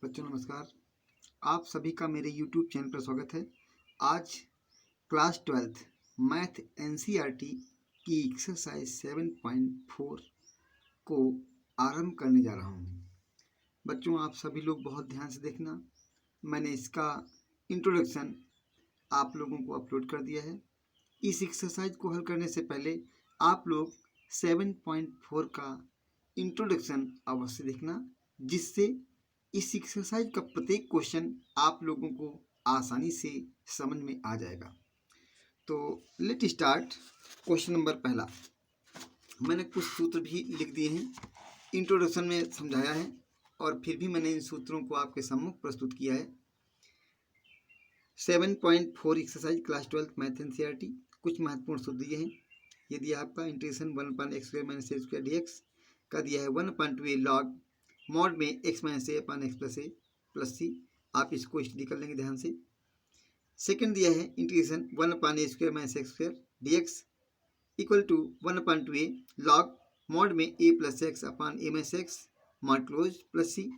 बच्चों नमस्कार। आप सभी का मेरे YouTube चैनल पर स्वागत है। आज क्लास 12th मैथ NCERT की एक्सरसाइज 7.4 को आरंभ करने जा रहा हूँ। बच्चों आप सभी लोग बहुत ध्यान से देखना। मैंने इसका इंट्रोडक्शन आप लोगों को अपलोड कर दिया है। इस एक्सरसाइज को हल करने से पहले आप लोग 7.4 का इंट्रोडक्शन अवश्य देखना, जिससे इस एक्सरसाइज का प्रत्येक क्वेश्चन आप लोगों को आसानी से समझ में आ जाएगा। तो लेट स्टार्ट। क्वेश्चन नंबर पहला, मैंने कुछ सूत्र भी लिख दिए हैं, इंट्रोडक्शन में समझाया है और फिर भी मैंने इन सूत्रों को आपके सम्मुख प्रस्तुत किया है। 7.4 एक्सरसाइज क्लास 12 मैथ NCERT। कुछ महत्वपूर्ण सूत्र दिए हैं। ये दिया आपका इंटीग्रेशन 1/x² - a² dx का दिया है 1/2a log मॉड में x - a/x + c। आप इसको स्टडी कर लेंगे ध्यान से। सेकंड दिया है integration 1/a² - x² dx equal to 1/2a log mod में a + x/a - x mod close + c।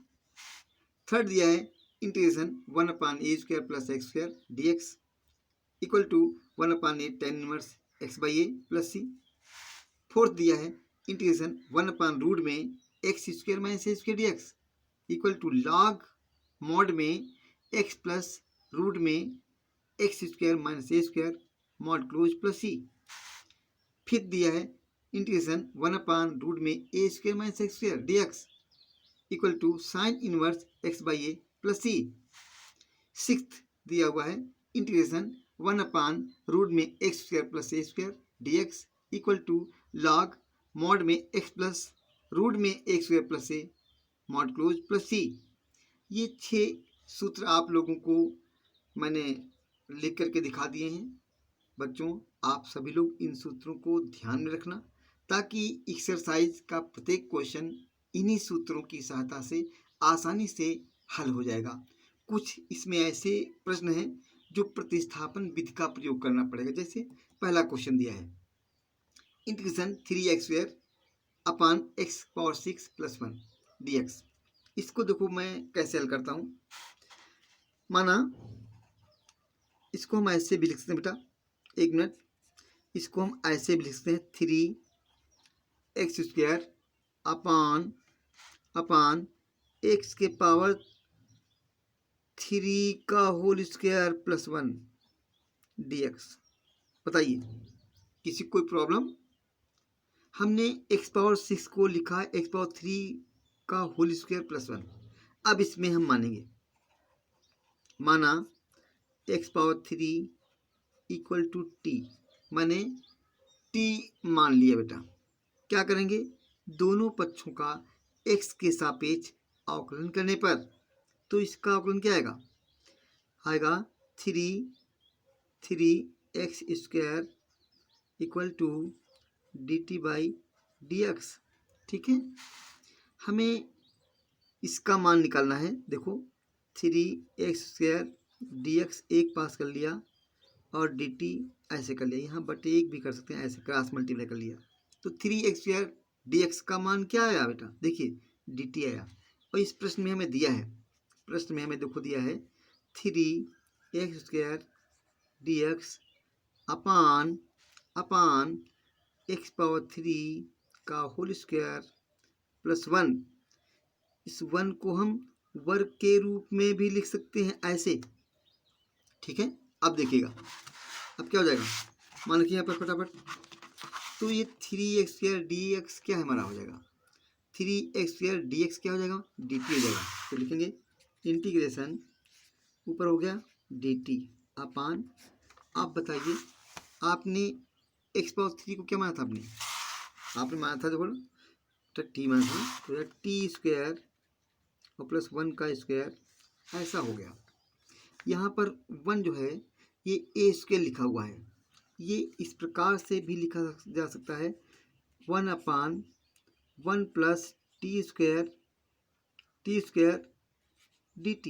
Third दिया है integration 1/a² + x² dx equal to 1/a tan inverse x/a + c। Fourth दिया है इंटीग्रेशन 1/√ में x² - a² dx equal to log mod में x plus root में x² - a² mod close + c। Fifth दिया है integration 1/√ में a² - x² dx equal to sine inverse x/a + c। Sixth दिया हुआ है इंटीग्रेशन 1/√ में x² + a² dx equal to log mod में x प्लस रूट में x² + a mod close + c। ये 6 सूत्र आप लोगों को मैंने लिख करके दिखा दिए हैं। बच्चों आप सभी लोग इन सूत्रों को ध्यान में रखना, ताकि एक्सरसाइज का प्रत्येक क्वेश्चन इन्हीं सूत्रों की सहायता से आसानी से हल हो जाएगा। कुछ इसमें ऐसे प्रश्न हैं जो प्रतिस्थापन विधि का प्रयोग करना पड़ेगा। जैसे पहला क्वेश्चन दिया है इंटीग्रेशन 3x² अपान x⁻6 + 1 dx। इसको देखो मैं कैसे हल करता हूँ। माना इसको हम ऐसे भी लिख सकते हैं बेटा, एक मिनट, इसको हम ऐसे भी लिख सकते हैं 3x² अपान x⁻³ का होल स्क्वायर + 1 dx। बताइए किसी कोई प्रॉब्लम? हमने x⁻6 को लिखा है x⁻³ का होल स्क्वायर + 1। अब इसमें हम मानेंगे, माना x⁻³ इक्वल टू t, मैंने t मान लिया बेटा। क्या करेंगे? दोनों पक्षों का x के सापेक्ष अवकलन करने पर, तो इसका अवकलन क्या आएगा 3x² इक्वल टू dt/dx। ठीक है, हमें इसका मान निकालना है। देखो 3x² dx एक पास कर लिया और dt ऐसे कर लिया, यहाँ बटे एक भी कर सकते हैं, ऐसे क्रॉस मल्टीप्लाई कर लिया, तो 3x² dx का मान क्या आया बेटा? देखिए dt आया। और इस प्रश्न में हमें दिया है, प्रश्न में हमें देखो दिया है 3x² dx अपान x⁻³ का होल स्क्वायर + 1। इस 1 को हम वर्ग के रूप में भी लिख सकते हैं ऐसे। ठीक है, अब देखिएगा अब क्या हो जाएगा। मान लीजिए यहाँ पर फटाफट, तो ये 3x² dx क्या है हमारा, हो जाएगा 3x² dx क्या हो जाएगा, dt हो जाएगा। तो लिखेंगे इंटीग्रेशन ऊपर हो गया dt अपान, आप बताइए आपने x⁻³ को क्या माना था? आपने माना था, देखो तो t माना था, तो t² और +1 का स्क्वायर ऐसा हो गया। यहाँ पर 1 जो है ये a² लिखा हुआ है, ये इस प्रकार से भी लिखा जा सकता है 1/1 + t² dt।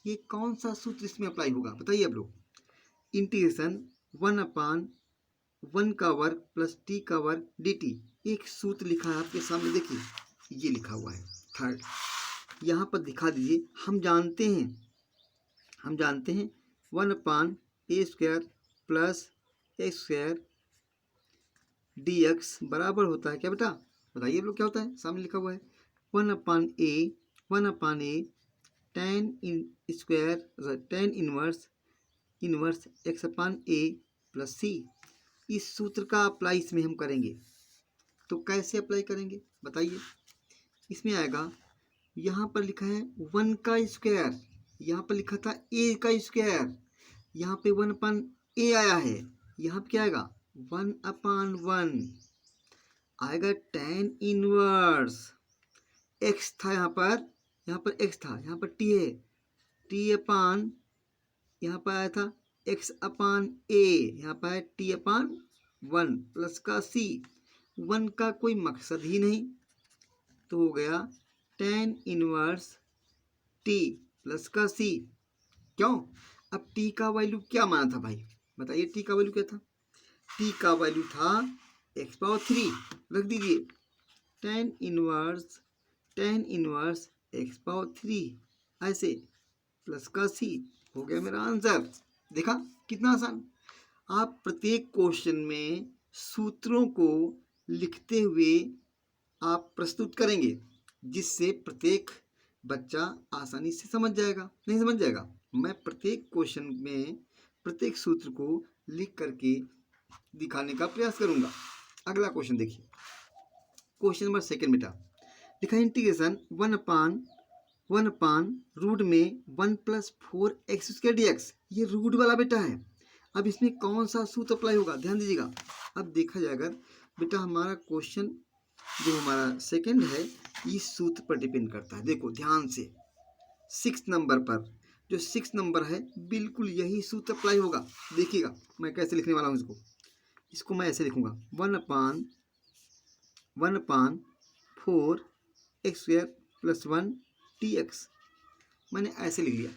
ये कौन सा सूत्र इसमें अप्लाई होगा बताइए आप लोग? इंटीग्रेशन 1/1 का वर्ग + t का वर्ग dt। एक सूत्र लिखा है आपके सामने, देखिए ये लिखा हुआ है थर्ड। यहाँ पर दिखा दीजिए। हम जानते हैं 1/a² प्लस a² dx बराबर होता है क्या बेटा? बताइए आप लोग क्या होता है? सामने लिखा हुआ है 1/a tan inverse x/a plus c। इस सूत्र का अप्लाई इसमें हम करेंगे, तो कैसे अप्लाई करेंगे बताइए? इसमें आएगा, यहाँ पर लिखा है 1 का स्क्वायर, यहाँ पर लिखा था a का स्क्वायर, यहाँ पे 1/a आया है, यहाँ पे क्या आएगा 1/1 आएगा tan इनवर्स x था, यहाँ पर x था, यहाँ पर t है, t/, यहाँ पर आया था x/a, यहाँ पर है t/1 प्लस का c। 1 का कोई मकसद ही नहीं, तो हो गया tan इनवर्स t प्लस का c। क्यों? अब t का वैल्यू क्या माना था भाई? बताइए t का वैल्यू क्या था? t का वैल्यू था x⁻3, रख दीजिए tan इनवर्स x⁻3 ऐसे प्लस का c। हो गया मेरा आंसर। देखा कितना आसान। आप प्रत्येक क्वेश्चन में सूत्रों को लिखते हुए आप प्रस्तुत करेंगे, जिससे प्रत्येक बच्चा आसानी से समझ जाएगा। नहीं समझ जाएगा, मैं प्रत्येक क्वेश्चन में प्रत्येक सूत्र को लिख करके दिखाने का प्रयास करूंगा। अगला क्वेश्चन देखिए, क्वेश्चन नंबर 2 बेटा लिखा है इंटीग्रेशन 1/1 रूट में 1 + 4x² dx। ये रूट वाला बेटा है। अब इसमें कौन सा सूत्र अप्लाई होगा, ध्यान दीजिएगा। अब देखा जाएगा बेटा, हमारा क्वेश्चन जो हमारा सेकंड है इस सूत्र पर डिपेंड करता है। देखो ध्यान से, 6 नंबर पर जो 6 नंबर है बिल्कुल यही सूत्र अप्लाई होगा। देखिएगा मैं कैसे लिखने वाला हूँ इसको मैं ऐसे लिखूंगा 1/4x² + 1 dx। मैंने ऐसे लिख लिया।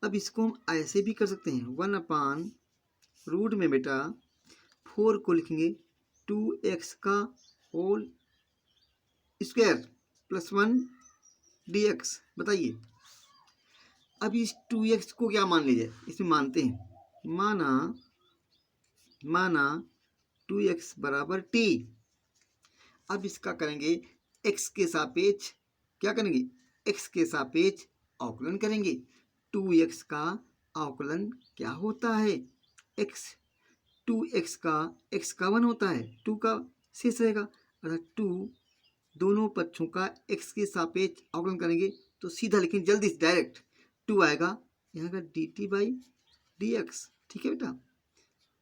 अब इसको हम ऐसे भी कर सकते हैं 1/रूट में बेटा 4 को लिखेंगे 2x का होल स्क्वायर प्लस 1 dx। बताइए अब इस 2x को क्या मान लीजिए, इसमें मानते हैं, माना 2x बराबर t। अब इसका करेंगे x के सापेक्ष, क्या करेंगे x के सापेक्ष अवकलन करेंगे। 2x का अवकलन क्या होता है, x 2x का x का 1 होता है, 2 का शेष रहेगा, अर्थात 2 दोनों पक्षों का x के सापेक्ष अवकलन करेंगे तो सीधा लिखें जल्दी से डायरेक्ट 2 आएगा, यहाँ का dt/dx। ठीक है बेटा,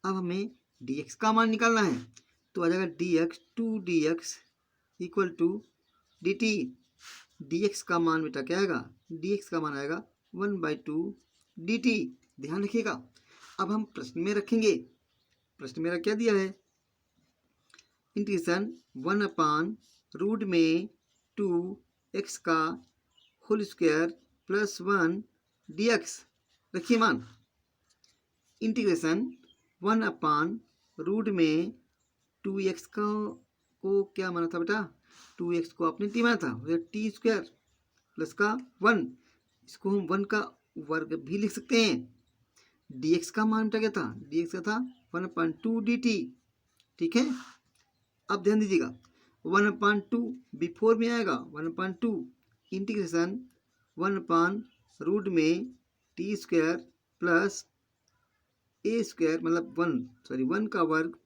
अब हमें dx का मान निकालना है, तो आ जाएगा dx 2dx equal to dt। dx का मान बेटा क्या आएगा, dx का मान आएगा 1/2 dt। ध्यान रखिएगा। अब हम प्रश्न में रखेंगे, प्रश्न मेरा क्या दिया है, इंटीग्रेशन 1/रूट में 2x का होल स्क्वायर प्लस 1 dx। रखिए मान, इंटीग्रेशन 1/रूट में 2x को क्या माना था बेटा, 2x को आपने t माना था, t² प्लस का 1। इसको हम 1 का वर्ग भी लिख सकते हैं। dx का मान क्या था, dx का था 1/2 dt। ठीक है, अब ध्यान दीजिएगा 1/2 बिफोर में आएगा 1/2 इंटीग्रेशन 1/रूट में t² प्लस a² मतलब 1 का वर्ग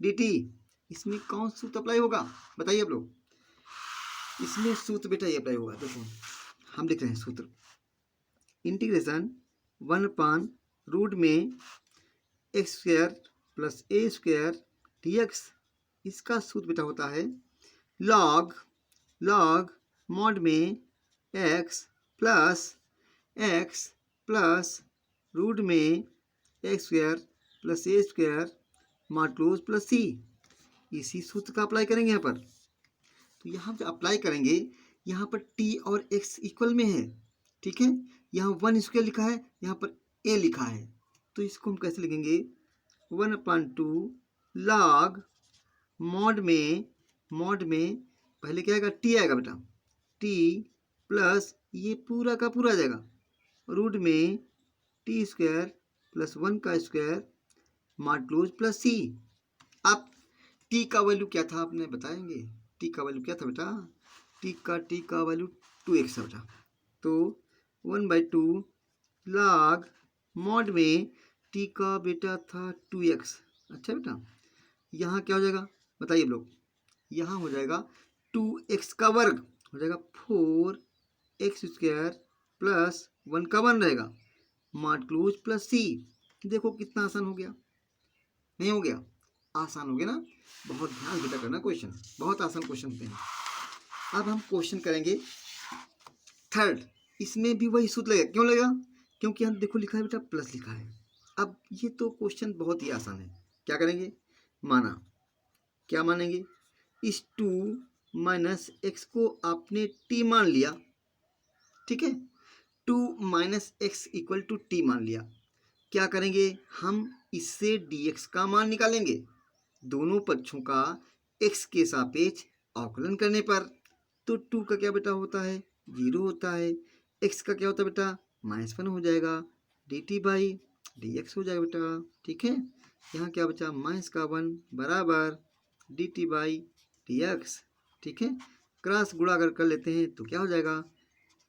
dt। इसमें कौन सा सूत्र अप्लाई होगा बताइए आप लोग? इसमें सूत्र बेटा ये अप्लाई होगा। देखो हम लिख रहे हैं सूत्र, इंटीग्रेशन 1/रूट में x² प्लस a² dx। इसका सूत्र बेटा होता है लॉग मॉड में x प्लस रूट में x² plus a² modulus plus c। इसी सूत्र का अप्लाई करेंगे यहाँ पर। तो यहाँ पे अप्लाई करेंगे, यहाँ पर t और x इक्वल में है। ठीक है, यहाँ 1² लिखा है, यहाँ पर a लिखा है, तो इसको हम कैसे लिखेंगे 1/2 लॉग मॉड में पहले क्या आएगा t आएगा बेटा, t प्लस ये पूरा का पूरा आ जाएगा रूट में टी स्क्वायर प्लस 1 का स्क्वायर मॉड क्लोज प्लस सी। अब टी का वैल्यू क्या था आपने बताएंगे? टी का वैल्यू क्या था बेटा? टी का वैल्यू 2x था बेटा। तो 1/2 log मॉड में टी का बेटा था 2x। अच्छा बेटा, यहाँ क्या हो जाएगा बताइए लोग? यहाँ हो जाएगा 2x का वर्ग हो जाएगा 4x स्क्वायर प्लस 1 का 1 रहेगा मॉड क्लोज प्लस सी। देखो कितना आसान हो गया, नहीं हो गया? आसान हो गया ना? बहुत ध्यान बेटा करना, क्वेश्चन बहुत आसान क्वेश्चन होते हैं। अब हम क्वेश्चन करेंगे थर्ड। इसमें भी वही सूत्र लगेगा। क्यों लगेगा? क्योंकि यहाँ देखो लिखा है बेटा प्लस लिखा है। अब ये तो क्वेश्चन बहुत ही आसान है। क्या करेंगे? माना, क्या मानेंगे? इस 2 माइनस एक्स को आपने टी मान लिया, ठीक है? 2 minus x equal to t मान लिया। क्या करेंगे? हम इससे dx का मान निकालेंगे दोनों पक्षों का x के सापेक्ष अवकलन करने पर। तो 2 का क्या बेटा होता है? 0 होता है। x का क्या होता है बेटा? -1 हो जाएगा। dt बाई dx हो जाएगा बेटा, ठीक है? यहाँ क्या बचा? -1 बराबर dt बाई dx, ठीक है? क्रॉस गुणा अगर कर लेते हैं तो क्या हो जाएगा?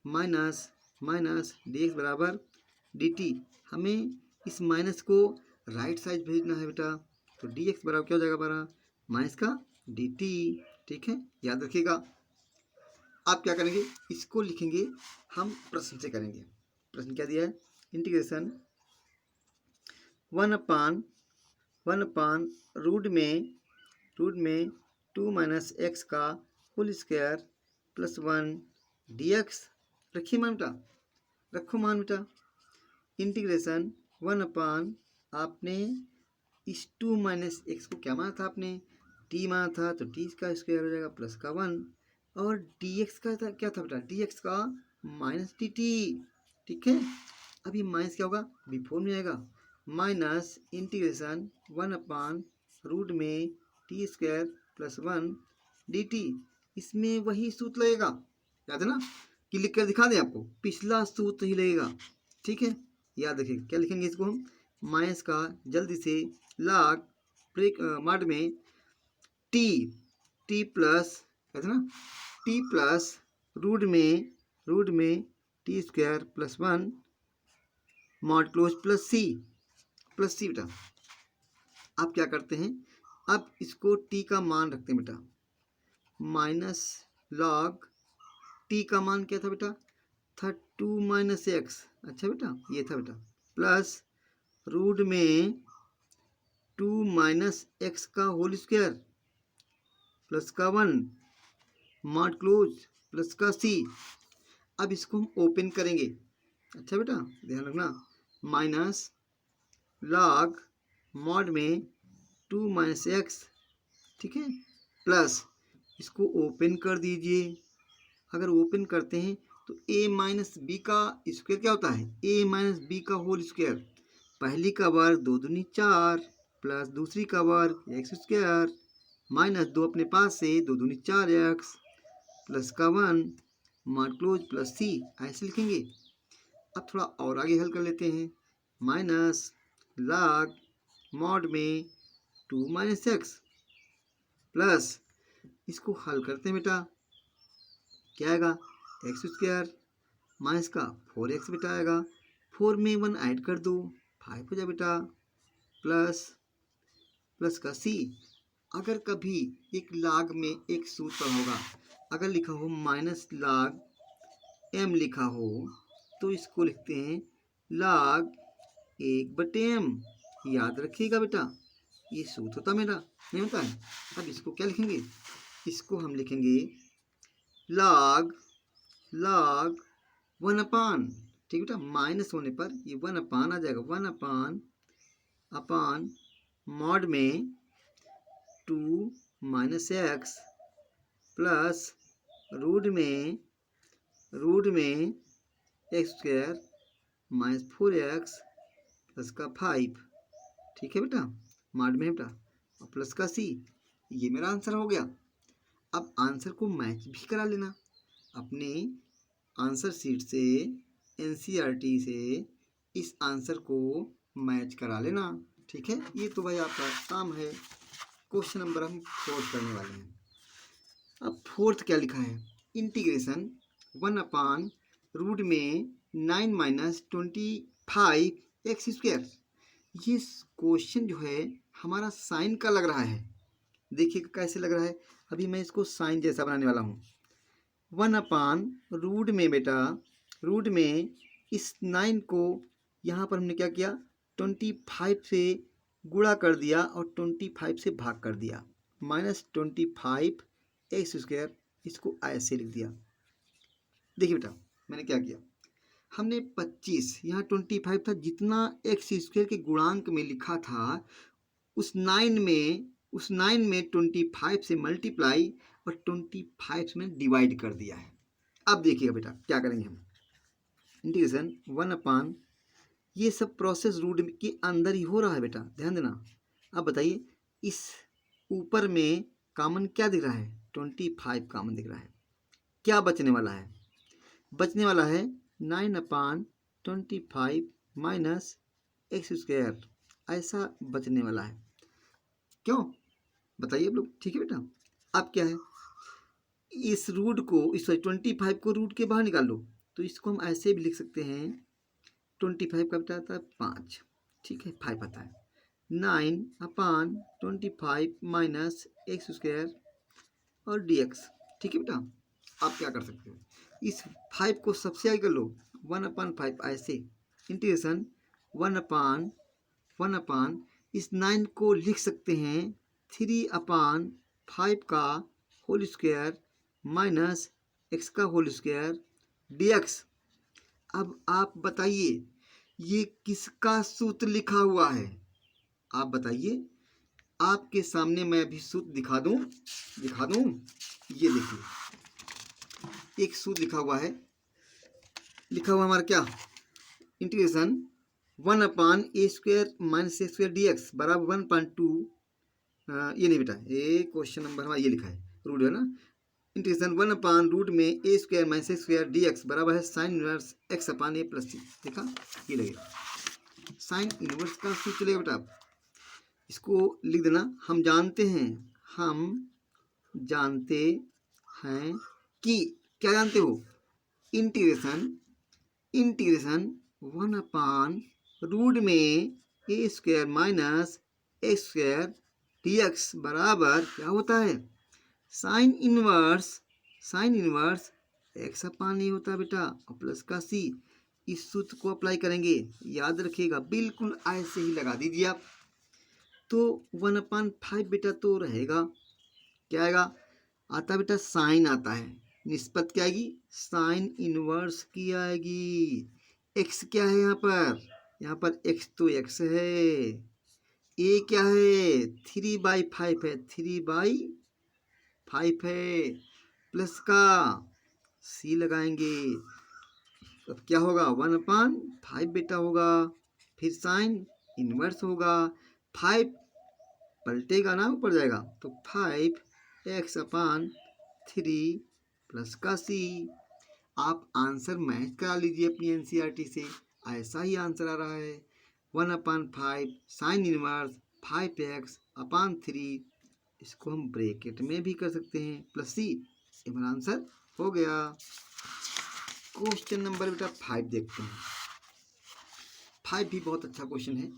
माइनस माइनस dx बराबर dt। हमें इस माइनस को राइट साइड भेजना है बेटा, तो dx बराबर क्या हो जाएगा हमारा? माइनस का dt, ठीक है? याद रखिएगा। आप क्या करेंगे? इसको लिखेंगे हम प्रश्न से करेंगे। प्रश्न क्या दिया है? इंटीग्रेशन 1/1 रूट में 2 माइनस एक्स का होल स्क्वायर प्लस 1 dx। रखिए मान बेटा, रखो मान बेटा। इंटीग्रेशन 1/, आपने इस 2 माइनस एक्स को क्या माना था आपने? टी माना था, तो टी का स्क्वायर हो जाएगा प्लस का 1। और dx का था, क्या था बेटा? dx का माइनस dt, ठीक है? अब ये माइनस क्या होगा? बिफोर में आएगा। माइनस इंटीग्रेशन 1/, रूट में टी स्क्वायर प्लस 1 dt। इसमें वही सूत्र लगेगा, याद है ना? कि लिख कर दिखा दें आपको, पिछला सूत्र ही लगेगा, ठीक है? याद रखिए। क्या लिखेंगे इसको हम? माइनस का जल्दी से log ब्रेक मॉड में टी प्लस, कहते ना, टी प्लस रूट में t square plus 1 mod close plus c बेटा। आप क्या करते हैं? अब इसको टी का मान रखते हैं बेटा। माइनस लॉग टी का मान क्या था बेटा? था 2 माइनस एक्स। अच्छा बेटा, ये था बेटा, प्लस रूट में 2 माइनस एक्स का होल स्क्वायर प्लस का 1 मॉड क्लोज प्लस का सी। अब इसको हम ओपन करेंगे। अच्छा बेटा, ध्यान रखना। माइनस लॉग मॉड में 2 माइनस एक्स, ठीक है, प्लस इसको ओपन कर दीजिए। अगर ओपन करते हैं तो a माइनस बी का स्क्वायर क्या होता है? a माइनस बी का होल स्क्वायर। पहली का वर्ग 2 दूनी 4 प्लस दूसरी का वर्ग एक्स स्क्वायर माइनस 2 अपने पास से 2 दूनी 4x प्लस का 1 मॉड क्लोज प्लस सी। ऐसे लिखेंगे। अब थोड़ा और आगे हल कर लेते हैं। माइनस लॉग मॉड में 2 माइनस एक्स प्लस, इसको हल करते हैं बेटा, क्या आएगा? एक्स स्क्वायर माइनस का 4x बेटा आएगा। 4 में 1 ऐड कर दो, 5 हो जाए बेटा, प्लस का सी। अगर कभी एक लाग में एक सूत्र होगा, अगर लिखा हो माइनस लाग एम लिखा हो, तो इसको लिखते हैं लाग 1/m। याद रखिएगा बेटा, ये सूत्र होता मेरा, नहीं होता है। अब इसको क्या लिखेंगे? इसको हम लिखेंगे लाग 1/, ठीक बेटा? माइनस होने पर ये 1/, आ जाएगा 1/, मॉड में 2 माइनस एक्स प्लस रूट में x square minus 4x plus का 5, ठीक है बेटा? मॉड में है बेटा, और प्लस का सी। ये मेरा आंसर हो गया। अब आंसर को मैच भी करा लेना अपने आंसर शीट से, एनसीईआरटी से इस आंसर को मैच करा लेना। ठीक है, ये तो भाई आपका काम है। क्वेश्चन नंबर हम 4 करने वाले हैं। अब 4 क्या लिखा है, इंटीग्रेशन 1/रूट में 9 - 25x²। ये क्वेश्चन जो है हमारा साइन का लग रहा है। देखिए कैसे लग रहा है, अभी मैं इसको साइन जैसा बनाने वाला हूँ। 1/रूट में बेटा, रूट में इस 9 को यहाँ पर हमने क्या किया, 25 से गुणा कर दिया और 25 से भाग कर दिया, -25x², इसको ऐसे लिख दिया। देखिए बेटा मैंने क्या किया, हमने 25, यहाँ 25 था, जितना x² के गुणांक में लिखा था उस 9 में 25 से मल्टीप्लाई और 25 में डिवाइड कर दिया है। अब देखिएगा बेटा क्या करेंगे हम, इंटीग्रेशन 1/, ये सब प्रोसेस रूट के अंदर ही हो रहा है बेटा, ध्यान देना। अब बताइए इस ऊपर में कॉमन क्या दिख रहा है, 25 कॉमन दिख रहा है। क्या बचने वाला है, बचने वाला है 9/25 माइनस x², ऐसा बचने वाला है। क्यों बताइए आप लोग, ठीक है बेटा। अब क्या है, इस रूट को, इस 25 को रूट के बाहर निकाल लो, तो इसको हम ऐसे भी लिख सकते हैं, 25 का बेटा आता है 5, ठीक है, 5 आता है, 9/25 माइनस x² और dx, ठीक है बेटा। आप क्या कर सकते हो, इस 5 को सबसे आगे कर लो, 1/5 ऐसे, इंटीग्रेशन 1/1, इस 9 को लिख सकते हैं 3/5 का होल स्क्वायर माइनस x का होल स्क्वायर dx। अब आप बताइए ये किसका सूत्र लिखा हुआ है, आप बताइए। आपके सामने मैं अभी सूत्र दिखा दूं, ये देखिए एक सूत्र लिखा हुआ है, लिखा हुआ हमारा क्या, integration 1/a² minus x² dx बराबर 1/2, ये नहीं बेटा, ये क्वेश्चन नंबर हमारा ये लिखा है, रूट है ना, इंटीग्रेशन 1/रूट में a² माइनस x² dx बराबर है sign inverse x/a plus c। देखा, ये लगेगा साइन इनवर्स का सूत्र चलेगा बेटा, इसको लिख देना। हम जानते हैं कि, क्या जानते हो, इंटीग्रेशन 1/रूट में a² माइनस x² dx बराबर क्या होता है, साइन इनवर्स x/a होता है बेटा, और प्लस का c। इस सूत्र को अप्लाई करेंगे, याद रखिएगा, बिल्कुल ऐसे ही लगा दीजिए आप। तो 1/5 बेटा तो रहेगा, क्या आएगा, आता बेटा साइन आता है, निस्बत क्या आएगी, साइन इनवर्स की आएगी। x क्या है यहाँ पर x तो x है, a क्या है 3/5 है, 3/5 है, प्लस का c लगाएंगे, अब क्या होगा 1/5 बेटा होगा, फिर साइन इनवर्स होगा, 5 पलटेगा ना, ऊपर जाएगा, तो 5x/3 प्लस का c। आप आंसर मैच करा लीजिए अपनी एनसीईआरटी से, ऐसा ही आंसर आ रहा है, 1/5 साइन इनवर्स 5x/3, इसको हम ब्रैकेट में भी कर सकते हैं, प्लस c, ये हमारा आंसर हो गया। क्वेश्चन नंबर बेटा 5 देखते हैं। 5 भी बहुत अच्छा क्वेश्चन है,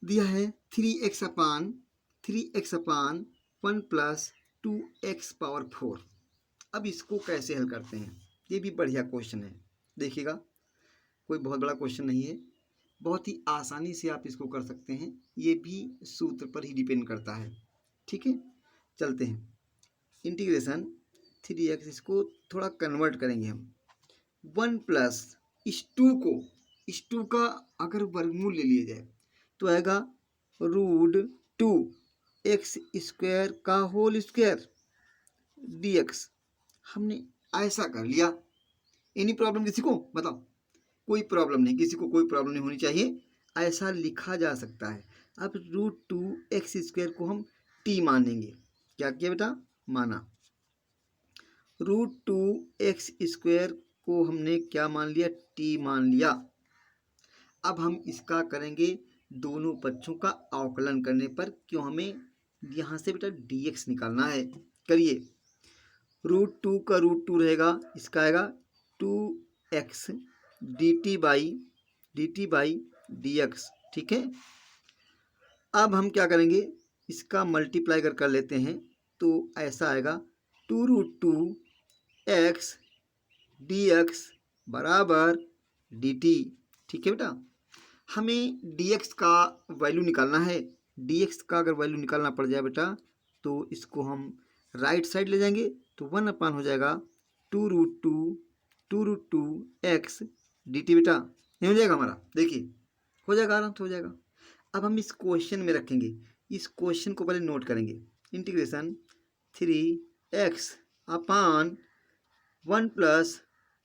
दिया है 3x/1 प्लस 2x⁴। अब इसको कैसे हल करते हैं, ये भी बढ़िया क्वेश्चन है। देखिएगा कोई बहुत बड़ा क्वेश्चन नहीं है, बहुत ही आसानी से आप इसको कर सकते हैं, ये भी सूत्र पर ही डिपेंड करता है। ठीक है, चलते हैं, इंटीग्रेशन 3x, इसको थोड़ा कन्वर्ट करेंगे हम, 1 प्लस इस 2 का अगर वर्गमूल ले लिया जाए तो आएगा √2x² का होल स्क्वायर dx। हमने ऐसा कर लिया, एनी प्रॉब्लम किसी को बताओ, कोई प्रॉब्लम नहीं, किसी को कोई प्रॉब्लम नहीं होनी चाहिए, ऐसा लिखा जा सकता है। अब √2x² को हम t मानेंगे, क्या किया बेटा, माना, √2x² को हमने क्या मान लिया, टी मान लिया। अब हम इसका करेंगे दोनों पक्षों का अवकलन करने पर, क्यों हमें यहाँ से बेटा dx निकालना है। करिए, √2 का √2 रहेगा, इसका आएगा 2x dt बाई dx। ठीक है, अब हम क्या करेंगे, इसका मल्टीप्लाई कर लेते हैं, तो ऐसा आएगा 2√2x dx बराबर dt। ठीक है बेटा, हमें dx का वैल्यू निकालना है। dx का अगर वैल्यू निकालना पड़ जाए बेटा, तो इसको हम राइट साइड ले जाएंगे, तो 1 हो जाएगा 2√2 x dt बेटा। नहीं हो जाएगा हमारा, देखिए हो जाएगा, आराम से हो जाएगा। अब हम इस क्वेश्चन में रखेंगे, इस क्वेश्चन को पहले नोट करेंगे। इंटीग्रेशन 3x अपान 1 +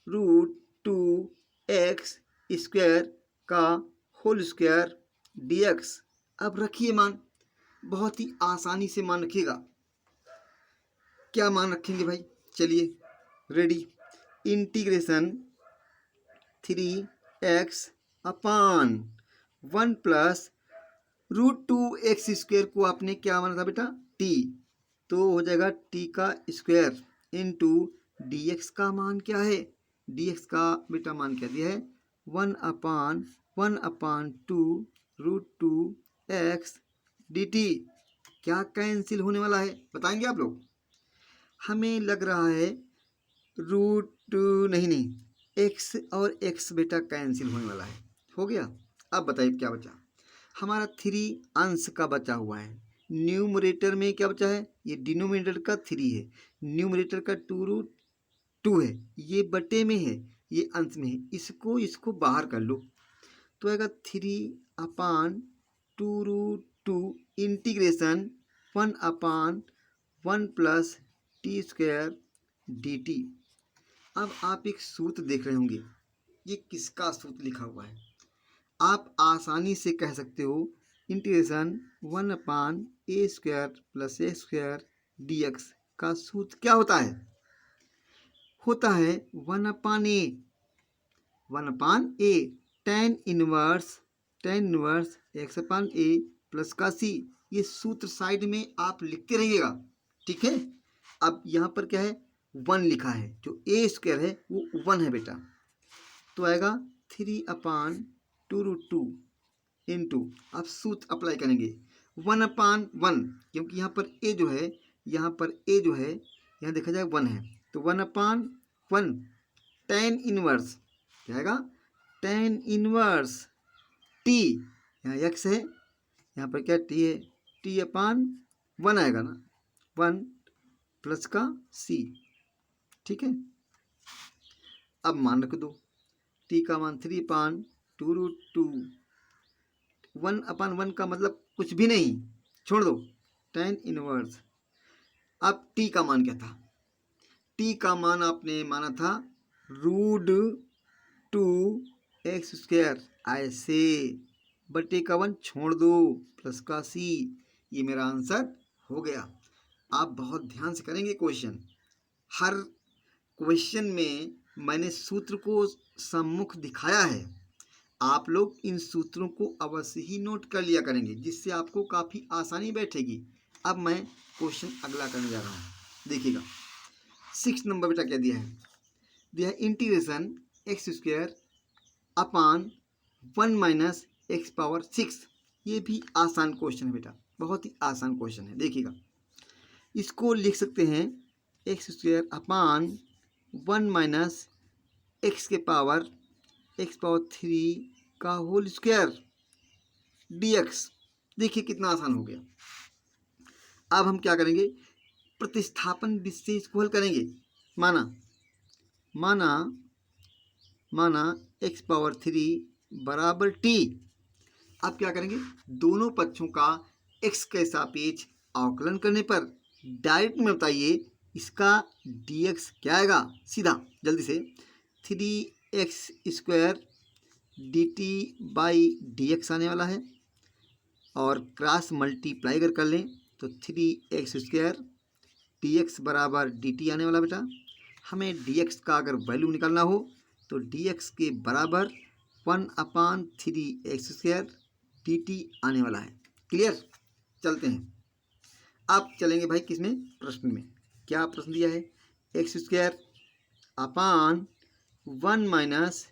√2x स्क्वायर का होल स्क्वायर dx। अब रखिए मान, बहुत ही आसानी से मान रखिएगा। क्या मान रखेंगे भाई, चलिए रेडी। इंटीग्रेशन 3x अपान 1 + √2x स्क्वायर को आपने क्या माना था बेटा, t, तो हो जाएगा t का स्क्वायर इंटू dx का मान क्या है, dx का बेटा मान क्या दिया है, 1/2 √2x dt। क्या कैंसिल होने वाला है बताएंगे आप लोग। हमें लग रहा है नहीं, x और x बेटा कैंसिल होने वाला है, हो गया। अब बताइए क्या बचा, हमारा 3 अंश का बचा हुआ है। न्यूमरेटर में क्या बचा है, ये डिनोमिनेटर का 3 है, न्यूमरेटर का 2√2 है, ये बटे में है, ये अंश में है, इसको बाहर कर लो, तो आएगा 3/2√2 इंटीग्रेशन 1/1 + t² dt। अब आप एक सूत्र देख रहे होंगे, ये किसका सूत्र लिखा हुआ है। आप आसानी से कह सकते हो इंटीग्रेशन 1/a² + a² dx का सूत्र क्या होता है, होता है 1/a tan inverse x/a plus का c। ये सूत्र साइड में आप लिखते रहिएगा, ठीक है। अब यहाँ पर क्या है, 1 लिखा है, जो a² है वो 1 है बेटा, तो आएगा 3/2√2 इंटू, अब सूत्र अप्लाई करेंगे 1/1, क्योंकि यहाँ पर a जो है, यहाँ देखा जाए 1 है, तो 1/1 tan इनवर्स क्या आएगा, tan इनवर्स t, यहाँ x है, यहाँ पर क्या t है, t/1 आएगा ना, 1 प्लस का c। ठीक है, अब मान रख दो, t का मान 3/2√2, 1/1 का मतलब कुछ भी नहीं, छोड़ दो, tan इनवर्स। अब t का मान क्या था, t का मान आपने माना था √2x², ऐसे बटे का 1 छोड़ दो, प्लस का c। ये मेरा आंसर हो गया। आप बहुत ध्यान से करेंगे क्वेश्चन, हर क्वेश्चन में मैंने सूत्र को सम्मुख दिखाया है, आप लोग इन सूत्रों को अवश्य ही नोट कर लिया करेंगे, जिससे आपको काफ़ी आसानी बैठेगी। अब मैं क्वेश्चन अगला करने जा रहा हूँ, देखिएगा 6 नंबर बेटा क्या दिया है, इंटीग्रेशन x² अपान 1 - x⁻6। ये भी आसान क्वेश्चन है बेटा, बहुत ही आसान क्वेश्चन है। देखिएगा, इसको लिख सकते हैं x² अपान 1 - x⁻3 का होल स्क्वायर dx। देखिए कितना आसान हो गया। अब हम क्या करेंगे, प्रतिस्थापन विधि से इसको हल करेंगे। माना x⁻3 बराबर t। अब क्या करेंगे, दोनों पक्षों का x के सापेक्ष अवकलन करने पर डायरेक्ट में बताइए इसका dx क्या आएगा, सीधा जल्दी से 3x² dt बाई dx आने वाला है, और क्रॉस मल्टीप्लाई अगर कर लें तो 3x² dx बराबर dt आने वाला बेटा। हमें dx का अगर वैल्यू निकालना हो तो dx के बराबर 1/3 x² dt आने वाला है। क्लियर? चलते हैं, अब चलेंगे भाई किसमें, प्रश्न में। क्या प्रश्न दिया है, x² अपान 1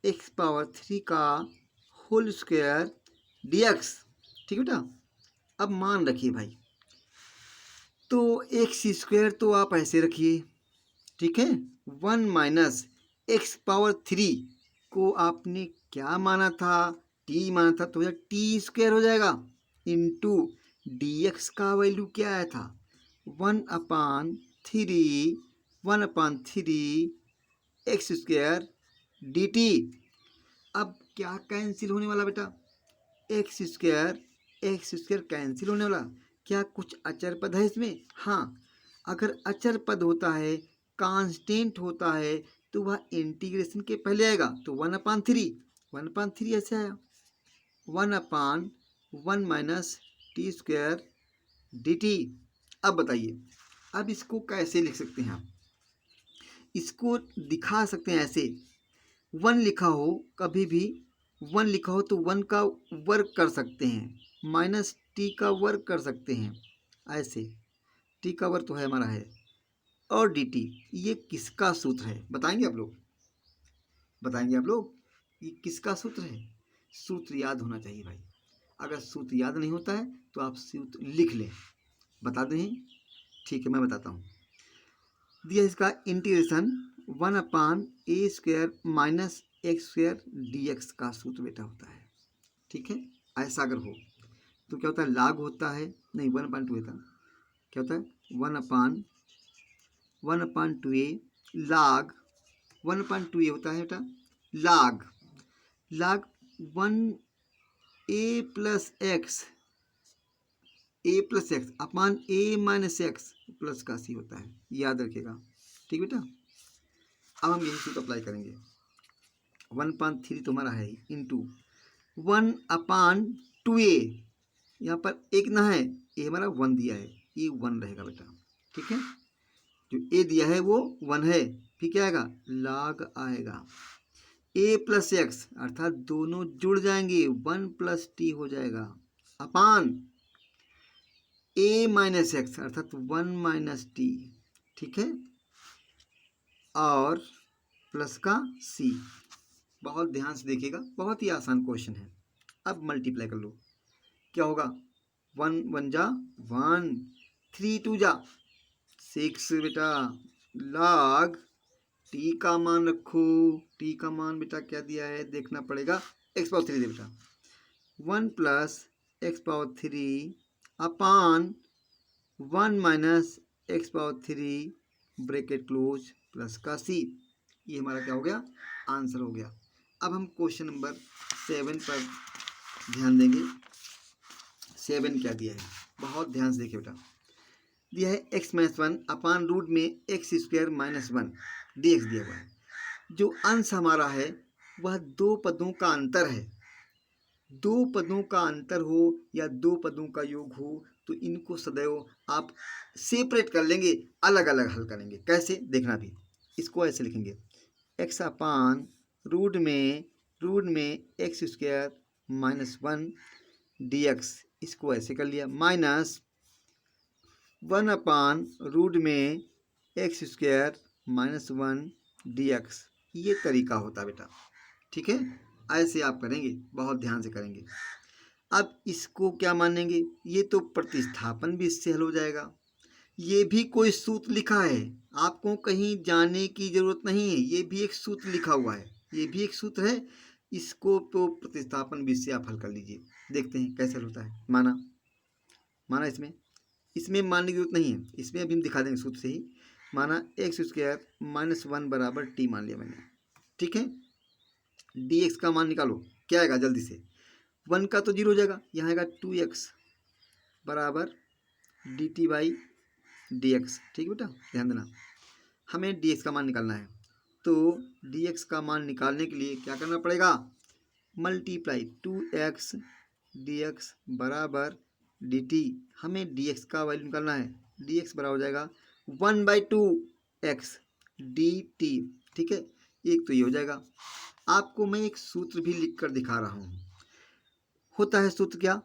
- x³ का होल स्क्वायर dx। ठीक है बेटा, अब मान रखिए भाई, तो x² तो आप ऐसे रखिए, ठीक है। 1 - x³ को आपने क्या माना था, t माना था, तो यह t² हो जाएगा इंटू dx का वैल्यू क्या आया था 1/3 x² dt। अब क्या कैंसिल होने वाला बेटा, x² कैंसिल होने वाला। क्या कुछ अचर पद है इसमें? हाँ, अगर अचर पद होता है, कांस्टेंट होता है, तो वह इंटीग्रेशन के पहले आएगा, तो 1/3 ऐसे आया, 1/1 - t² dt। अब बताइए, अब इसको कैसे लिख सकते हैं आप, इसको दिखा सकते हैं ऐसे, 1 लिखा हो, कभी भी 1 लिखा हो तो 1 का वर्ग कर सकते हैं, माइनस t का वर्ग कर सकते हैं, ऐसे t का वर्ग तो है हमारा है, और dt। ये किसका सूत्र है बताएंगे आप लोग, बताएंगे आप लोग, ये किसका सूत्र है? सूत्र याद होना चाहिए भाई, अगर सूत्र याद नहीं होता है तो आप सूत्र लिख लें, बता दें। ठीक है, मैं बताता हूँ। दिया इसका इंटीग्रेशन 1/a² - x² dx का सूत्र बेटा होता है। ठीक है, ऐसा अगर हो तो क्या होता है, लाग होता है, नहीं 1/2 होता, क्या होता है 1/2a लाग 1/2a होता है बेटा, लाग 1a + x upon a - x plus का c होता है, याद रखिएगा। ठीक बेटा, अब हम यही सूत्र अप्लाई करेंगे, 1/3 तो हमारा है इंटू 1/2a, यहाँ पर एक ना है, ये हमारा 1 दिया है, ये 1 रहेगा बेटा। ठीक है, जो a दिया है वो 1 है, फिर क्या आएगा, log आएगा a + x, अर्थात दोनों जुड़ जाएंगे, 1 + t हो जाएगा, अपान a - x अर्थात 1 - t। ठीक है, और प्लस का c। बहुत ध्यान से देखिएगा, बहुत ही आसान क्वेश्चन है। अब मल्टीप्लाई कर लो, क्या होगा, 1 × 1 = 1, 3 × 2 = 6 बेटा, log t का मान रखो, t का मान बेटा क्या दिया है देखना पड़ेगा, x³ दे बेटा, 1 + x³ अपान 1 - x³ ब्रैकेट क्लोज प्लस का c। ये हमारा क्या हो गया, आंसर हो गया। अब हम क्वेश्चन नंबर 7 पर ध्यान देंगे। 7 क्या दिया है, बहुत ध्यान से देखिए बेटा, दिया है x-1 अपान रूट में x² - 1 dx दिया हुआ है। जो अंश हमारा है वह दो पदों का अंतर है, दो पदों का अंतर हो या दो पदों का योग हो तो इनको सदैव आप सेपरेट कर लेंगे, अलग अलग हल करेंगे। कैसे देखना भी, इसको ऐसे लिखेंगे, x अपान रूट में x² - 1 dx, इसको ऐसे कर लिया, माइनस 1 / रूट में x² - 1 dx। ये तरीका होता बेटा। ठीक है, ऐसे आप करेंगे, बहुत ध्यान से करेंगे। अब इसको क्या मानेंगे, ये तो प्रतिस्थापन भी इससे हल हो जाएगा। ये भी कोई सूत्र लिखा है, आपको कहीं जाने की जरूरत नहीं है, ये भी एक सूत्र लिखा हुआ है, ये भी एक सूत्र है, इसको तो प्रतिस्थापन भी इससे आप हल कर लीजिए। देखते हैं कैसे हल होता है। माना इसमें मानने की जरूरत नहीं है, इसमें अभी हम दिखा देंगे सूत्र से ही। माना x² - 1 बराबर t मान लिया मैंने। ठीक है, dx का मान निकालो, क्या आएगा जल्दी से, 1 का तो 0 हो जाएगा, यहाँ आएगा 2x बराबर dt/dx। ठीक है बेटा, ध्यान देना, हमें dx का मान निकालना है, तो dx का मान निकालने के लिए क्या करना पड़ेगा, मल्टीप्लाई 2x dx बराबर dt। हमें dx का वैल्यू निकालना है, dx बराबर हो जाएगा 1/2x, dt। ठीक है, एक तो ये हो जाएगा। आपको मैं एक सूत्र भी लिख कर दिखा रहा हूँ। होता है सूत्र क्या,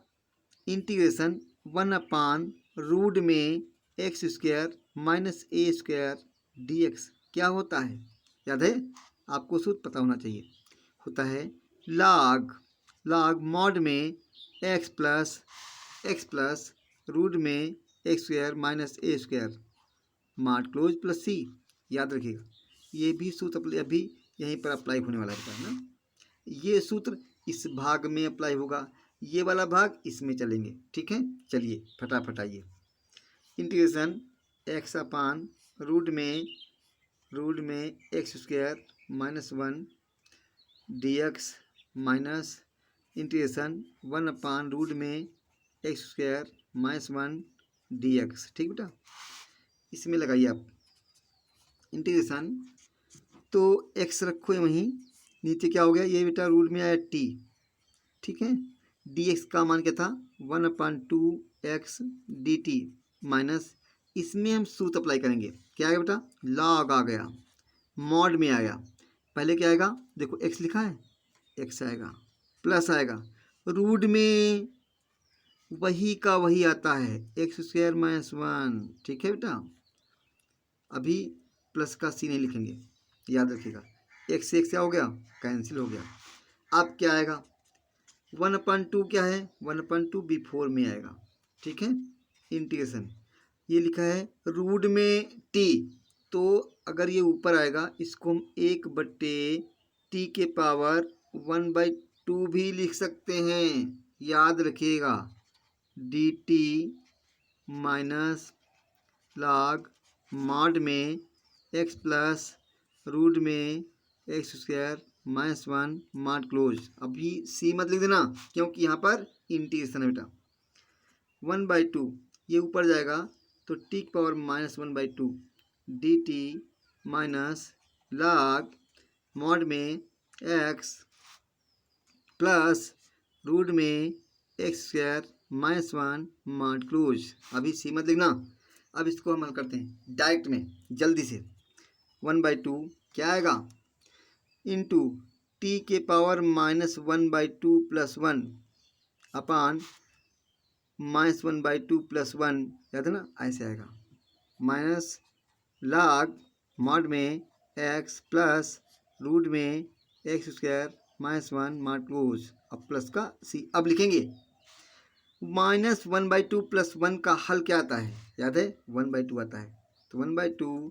इंटीग्रेशन 1/रूट में एक्स स्क्वायर माइनस ए स्क्वायर डी एक्स। क्या होता है, याद है आपको, सूत्र पता होना चाहिए। होता है log मॉड में एक्स प्लस रूट में एक्स स्क्वायर माइनस ए स्क्वायर मॉड क्लोज प्लस सी। याद रखिएगा, ये भी सूत्र अभी यहीं पर अप्लाई होने वाला है ना। ये सूत्र इस भाग में अप्लाई होगा, ये वाला भाग इसमें चलेंगे। ठीक है, चलिए फटाफट आइए। इंटीग्रेशन एक्स अपान रूट में x square minus 1 d x minus integration 1/रूट में x square minus 1 d x. ठीक बेटा, इसमें लगाइए आप इंटीग्रेशन, तो एक्स रखो वहीं, नीचे क्या हो गया ये बेटा, रूट में आया टी। ठीक है, डी एक्स का मान क्या था, 1/2x dt माइनस, इसमें हम सूत्र अप्लाई करेंगे। क्या आएगा बेटा, लॉग आ गया, मॉड में आया, पहले क्या आएगा देखो, x लिखा है, x आएगा, प्लस आएगा, रूट में वही का वही आता है, एक्स स्क्वायर माइनस 1। ठीक है बेटा, अभी प्लस का सी नहीं लिखेंगे, याद रखिएगा। एक्स से एक्स क्या हो गया, कैंसिल हो गया। अब क्या आएगा, 1/2 क्या है, 1/2 बिफोर में आएगा। ठीक है, इंटीग्रेशन ये लिखा है रूट में टी, तो अगर ये ऊपर आएगा इसको हम 1/t के पावर 1/2 भी लिख सकते हैं। याद रखिएगा, dt माइनस लॉग मॉड में एक्स प्लस रूट में x square minus 1 mod close. अभी सी मत लिख देना क्योंकि यहाँ पर इंटीग्रेशन है बेटा। 1/2 ये ऊपर जाएगा तो टी की power minus 1/2 D T minus log mod में एक्स प्लस रूट में x square minus 1 mod close. अभी सी मत लिखना, अब इसको हम हल करते हैं डायरेक्ट में जल्दी से। 1/2 क्या आएगा, इंटू टी के power minus 1/2 plus 1 upon minus 1/2 plus 1, याद है ना, ऐसे आएगा, माइनस लॉग मॉड में एक्स प्लस रूट में x square minus 1 mod close. अब प्लस का सी, अब लिखेंगे माइनस 1/2 प्लस 1 का हल क्या आता है, याद है 1/2 आता है, तो 1/2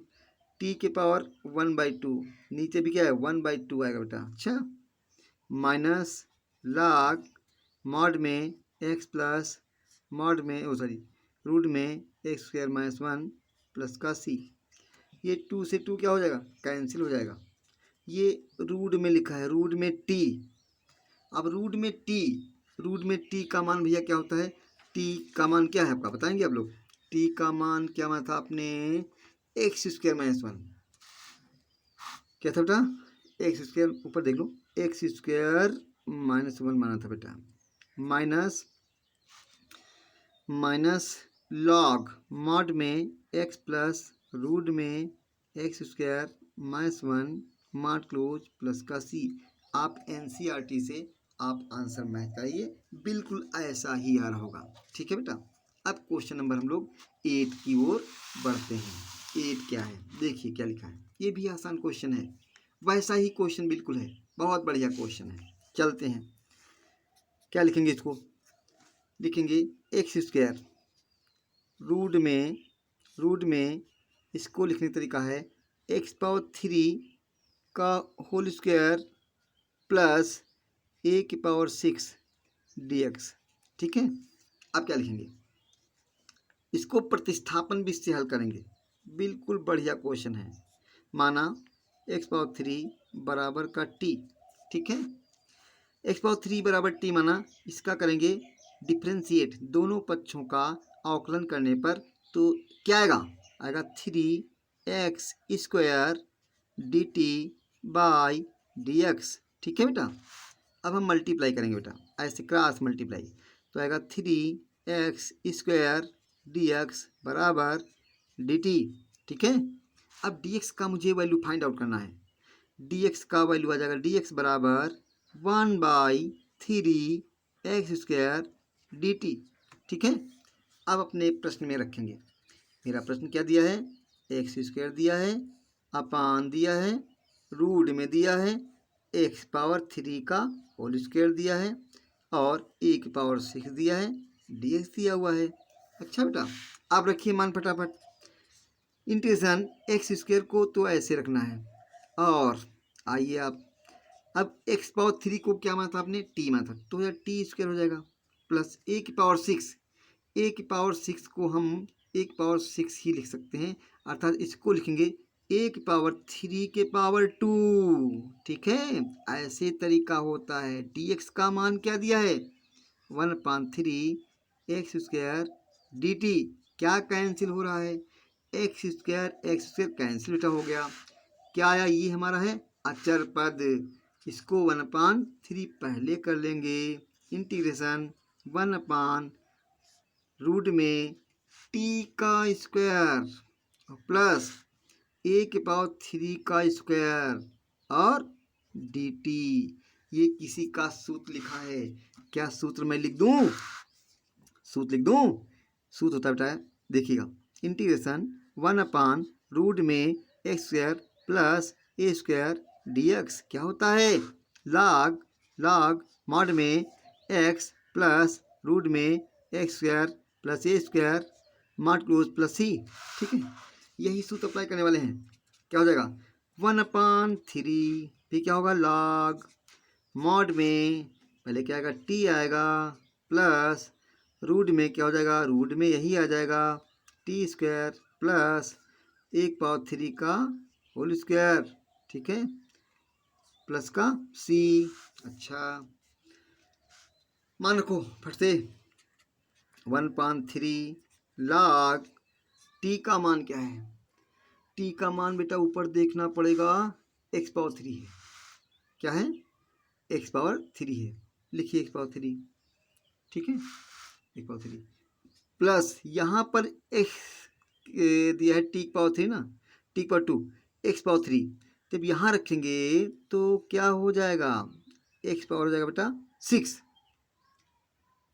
टी के पावर 1/2, नीचे भी क्या है 1/2 आएगा बेटा। अच्छा, माइनस लॉग मॉड में एक्स प्लस मॉड में रूट में एक्स स्क्वायर माइनस 1 प्लस का सी। ये 2 से 2 क्या हो जाएगा, कैंसिल हो जाएगा। ये रूट में लिखा है, रूट में टी। अब रूट में टी का मान भैया क्या होता है, टी का मान क्या है आपका बताएंगे आप लोग। टी का मान क्या माना था आपने, एक्स स्क्वायर माइनस 1, क्या था बेटा, एक्स स्क्वायर, ऊपर देख लो, एक्स स्क्वायर माइनस 1 माना था बेटा, माइनस लॉग मॉड में एक्स प्लस रूट में x square minus 1 mod close plus का सी। आप एनसीईआरटी से आप आंसर मैच कराइए, बिल्कुल ऐसा ही आ रहा होगा। ठीक है बेटा, अब क्वेश्चन नंबर हम लोग 8 की ओर बढ़ते हैं। 8 क्या है, देखिए क्या लिखा है, ये भी आसान क्वेश्चन है, वैसा ही क्वेश्चन बिल्कुल है, बहुत बढ़िया क्वेश्चन है। चलते हैं, क्या लिखेंगे, इसको लिखेंगे एक्स स्क्वायर रूट में इसको लिखने का तरीका है एक्स पावर 3 का होल स्क्वायर प्लस ए की पावर 6 डी एक्स। ठीक है, अब क्या लिखेंगे, इसको प्रतिस्थापन भी इससे हल करेंगे, बिल्कुल बढ़िया क्वेश्चन है। माना एक्स पावर 3 बराबर का टी। ठीक है, एक्स पावर 3 बराबर टी माना, इसका करेंगे डिफ्रेंशिएट, दोनों पक्षों का अवकलन करने पर तो क्या आएगा 3x square D T by D x. ठीक है बेटा, अब हम मल्टीप्लाई करेंगे बेटा, ऐसे क्रॉस मल्टीप्लाई, तो आएगा 3x स्क्वायर डी एक्स बराबर डी टी। ठीक है, अब dx का मुझे वैल्यू फाइंड आउट करना है। dx का वैल्यू आ जाएगा dx बराबर 1/3 x² dt। ठीक है, अब अपने प्रश्न में रखेंगे। मेरा प्रश्न क्या दिया है, x² दिया है, अपान दिया है, रूट में दिया है, x⁻³ का होल स्क्वायर दिया है और e⁻6 दिया है, dx दिया हुआ है। अच्छा बेटा, आप रखिए मान फटाफट। इंटीग्रेशन x² को तो ऐसे रखना है और आइए आप अब x⁻³ को क्या माना था आपने, t माना था, तो t² हो जाएगा प्लस a⁻6 को हम a⁻6 ही लिख सकते हैं, अर्थात इसको लिखेंगे a⁻3 के पावर 2। ठीक है, ऐसे तरीका होता है। dx का मान क्या दिया है, 1/3 x² dt। क्या कैंसिल हो रहा है, x² कैंसिल बेटा हो गया। क्या आया, ये हमारा है अचर पद, इसको 1/3 पहले कर लेंगे। इंटीग्रेशन 1/रूट में t का स्क्वायर प्लस a⁻3 का स्क्वायर और dt। ये किसी का सूत्र लिखा है। क्या सूत्र मैं लिख दूं, सूत्र लिख दूं? सूत्र होता है बेटा, देखिएगा, इंटीग्रेशन 1/रूट में x² प्लस a² dx। क्या होता है, log मॉड में x प्लस रूट में x² plus a² mod close plus c। ठीक है, यही सूत्र अप्लाई करने वाले हैं। क्या हो जाएगा, 1/3 फिर क्या होगा, log मॉड में पहले क्या आएगा, t आएगा प्लस रूट में क्या हो जाएगा, रूट में यही आ जाएगा t² प्लस 1/3 का होल स्क्वायर। ठीक है, प्लस का c। अच्छा, मान रखो फट से, 1/3 log t का मान क्या है, t का मान बेटा ऊपर देखना पड़ेगा, x⁻3 है। क्या है, x⁻3 है, लिखिए x⁻3। ठीक है, x⁻3 प्लस यहाँ पर x दिया है t⁻3 ना, t⁻2 x⁻3, जब यहाँ रखेंगे तो क्या हो जाएगा, x पावर हो जाएगा बेटा 6।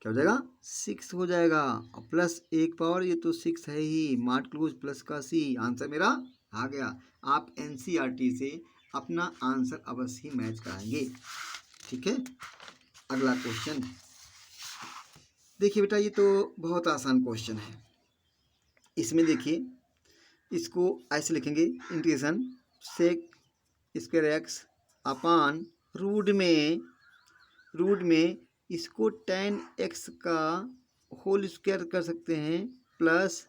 क्या हो जाएगा, 6 हो जाएगा और प्लस 1 पावर, ये तो 6 है ही, मार्ट क्लोज प्लस का c। आंसर मेरा आ गया। आप NCERT से अपना आंसर अवश्य ही मैच कराएंगे। ठीक है, अगला क्वेश्चन देखिए बेटा, ये तो बहुत आसान क्वेश्चन है। इसमें देखिए, इसको ऐसे लिखेंगे, इंटीग्रेशन sec² x अपान रूट में इसको tan x का होल स्क्वायर कर सकते हैं प्लस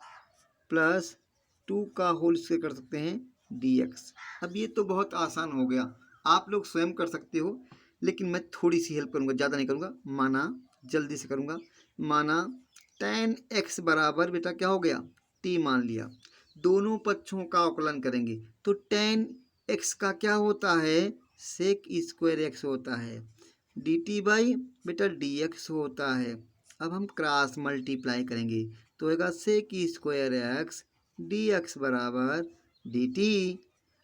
2 का होल स्क्वायर कर सकते हैं dx। अब ये तो बहुत आसान हो गया, आप लोग स्वयं कर सकते हो, लेकिन मैं थोड़ी सी हेल्प करूँगा, ज़्यादा नहीं करूँगा। माना, जल्दी से करूँगा, माना tan x बराबर बेटा क्या हो गया, t मान लिया, दोनों पक्षों का अवकलन करेंगे तो tan x का क्या होता है, sec² x होता है, dt बाई बेटा dx होता है। अब हम क्रॉस मल्टीप्लाई करेंगे तो होगा sec² x dx बराबर dt।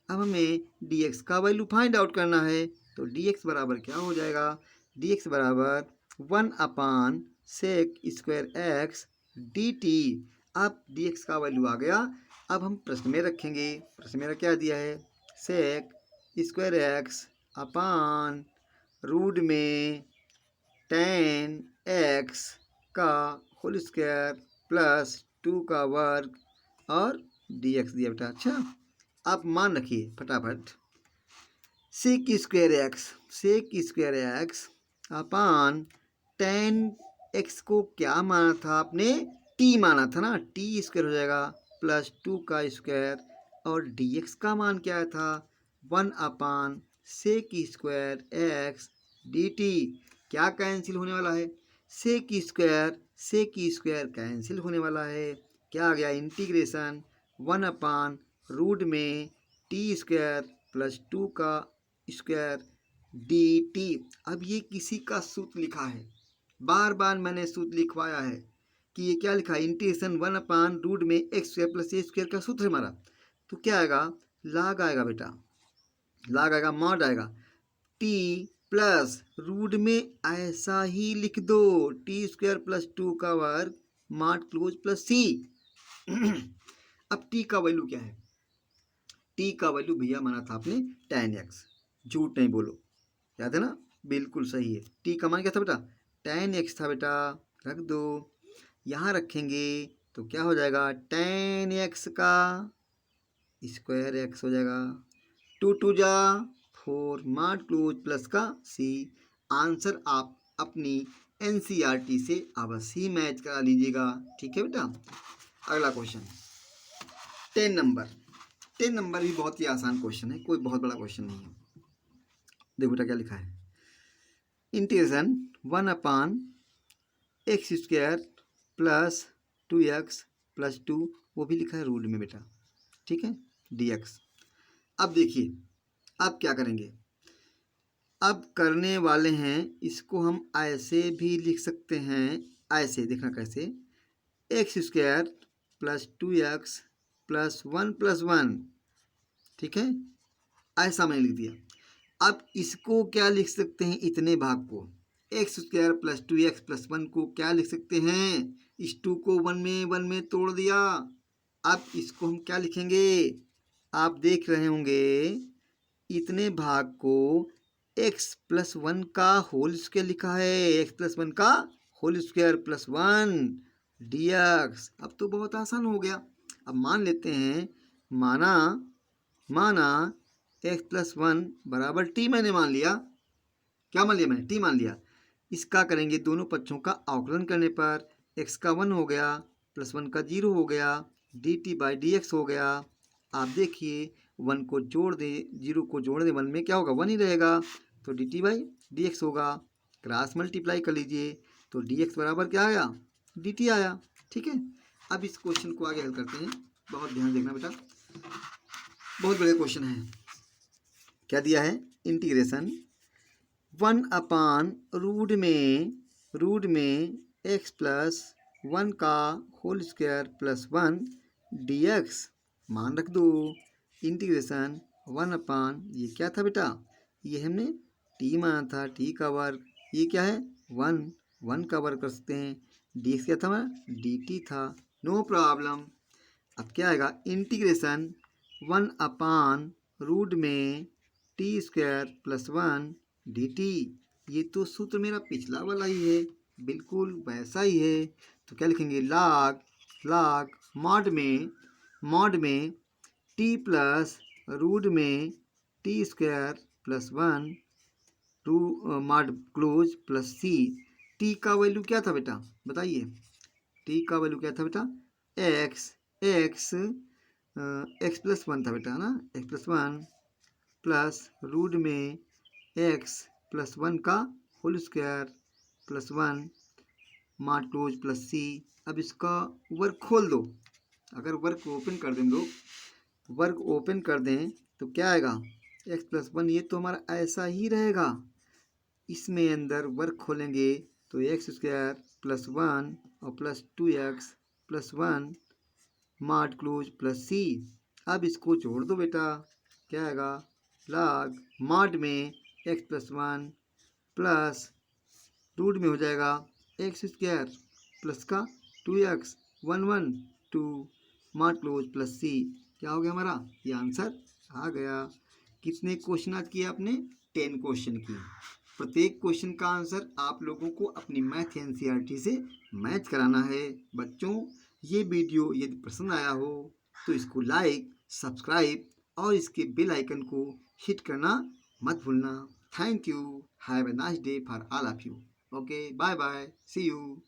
अब हमें dx का वैल्यू फाइंड आउट करना है, तो dx बराबर क्या हो जाएगा, dx बराबर 1/sec² x dt। अब dx का वैल्यू आ गया। अब हम प्रश्न में रखेंगे, प्रश्न मेरा क्या दिया है, sec² x अपान रूट में tan x का होल स्क्वायर प्लस 2 का वर्ग और dx दिया बेटा। अच्छा, आप मान रखिए फटाफट, sec² x अपान tan x को क्या माना था आपने, t माना था ना, t² हो जाएगा प्लस 2 का स्क्वायर और dx का मान क्या था, 1/sec² x dt। क्या कैंसिल होने वाला है, sec² कैंसिल होने वाला है। क्या आ गया, इंटीग्रेशन 1/रूट में t² प्लस 2 का स्क्वायर dt। अब ये किसी का सूत्र लिखा है, बार बार मैंने सूत्र लिखवाया है कि ये क्या लिखा है, इंटीग्रेशन 1/रूट में x² प्लस a² का सूत्र है हमारा। तो क्या आएगा, लाग आएगा बेटा, लाग आएगा, मॉड आएगा, टी प्लस रूट में ऐसा ही लिख दो, टी स्क्वायर प्लस 2 का वर्ग मॉड क्लोज प्लस सी। अब टी का वैल्यू क्या है? टी का वैल्यू भैया माना था आपने tan x, झूठ नहीं बोलो, याद है ना, बिल्कुल सही है। टी का मान क्या था बेटा? tan x था बेटा, रख दो, यहाँ रखेंगे तो क्या हो जाएगा? tan x का स्क्वायर x हो जाएगा, 2 2 जा 4 मॉड क्लोज प्लस का c। आंसर आप अपनी NCERT से अवश्य मैच करा लीजिएगा, ठीक है बेटा। अगला क्वेश्चन 10 नंबर। 10 नंबर भी बहुत ही आसान क्वेश्चन है, कोई बहुत बड़ा क्वेश्चन नहीं है। देखो बेटा क्या लिखा है, integration 1/x² plus 2x plus 2, वो भी लिखा है रूट में बेटा, ठीक है, dx। अब देखिए अब क्या करेंगे, अब करने वाले हैं इसको हम ऐसे भी लिख सकते हैं, ऐसे देखना कैसे, x² प्लस 2x प्लस 1 ठीक है, ऐसा मैंने लिख दिया। अब इसको क्या लिख सकते हैं, इतने भाग को x² प्लस 2x प्लस 1 को क्या लिख सकते हैं, इस 2 को 1 में तोड़ दिया। अब इसको हम क्या लिखेंगे, आप देख रहे होंगे इतने भाग को x प्लस 1 का होल स्क्वायर लिखा है, x प्लस 1 का होल स्क्वायर प्लस 1 dx। अब तो बहुत आसान हो गया। अब मान लेते हैं, माना x प्लस 1 बराबर टी मैंने मान लिया, क्या मान लिया मैंने? टी मान लिया। इसका करेंगे दोनों पक्षों का अवकलन करने पर x का 1 हो गया प्लस 1 का 0 हो गया, dt बाई dx हो गया। आप देखिए 1 को जोड़ दे, 0 को जोड़ दे, 1 में क्या होगा? 1 ही रहेगा, तो dt बाई dx होगा। क्रॉस मल्टीप्लाई कर लीजिए तो dx बराबर क्या आया? dt आया, ठीक है। अब इस क्वेश्चन को आगे हल करते हैं, बहुत ध्यान देखना बेटा, बहुत बड़े क्वेश्चन है। क्या दिया है? इंटीग्रेशन 1/रूट में x प्लस 1 का होल स्क्वायर प्लस 1 dx। मान रख दो, इंटीग्रेशन 1/, ये क्या था बेटा? ये हमने t माना था, t का वर्ग, ये क्या है? 1 का वर्ग कर सकते हैं, dx क्या था हमारा? dt था, नो प्रॉब्लम। अब क्या आएगा? इंटीग्रेशन 1/रूट में t² प्लस 1 dt। ये तो सूत्र मेरा पिछला वाला ही है, बिल्कुल वैसा ही है। तो क्या लिखेंगे? log मॉड में t प्लस रूट में t² plus 1 mod close plus c। t का वैल्यू क्या था बेटा? बताइए, t का वैल्यू क्या था बेटा? x प्लस 1 था बेटा, है ना, x प्लस 1 प्लस रूट में x प्लस 1 का whole square plus 1 mod close plus c। अब इसका वर्ग खोल दो, अगर वर्ग ओपन कर दें लोग, वर्ग ओपन कर दें तो क्या आएगा? x प्लस 1, ये तो हमारा ऐसा ही रहेगा। इसमें अंदर वर्ग खोलेंगे तो x² प्लस 1 और plus 2x plus 1 mod close plus c। अब इसको जोड़ दो बेटा, क्या आएगा? log मॉड में x प्लस 1 प्लस रूट में हो जाएगा x² प्लस का 2x 1 2 mod close plus c। क्या हो गया हमारा? ये आंसर आ गया। कितने क्वेश्चन आज किए आपने? 10 क्वेश्चन किए। प्रत्येक क्वेश्चन का आंसर आप लोगों को अपनी मैथ NCERT से मैच कराना है। बच्चों, ये वीडियो यदि पसंद आया हो तो इसको लाइक, सब्सक्राइब और इसके बेल आइकन को हिट करना मत भूलना। Thank you, have a nice day for all of you. Okay, bye bye, see you.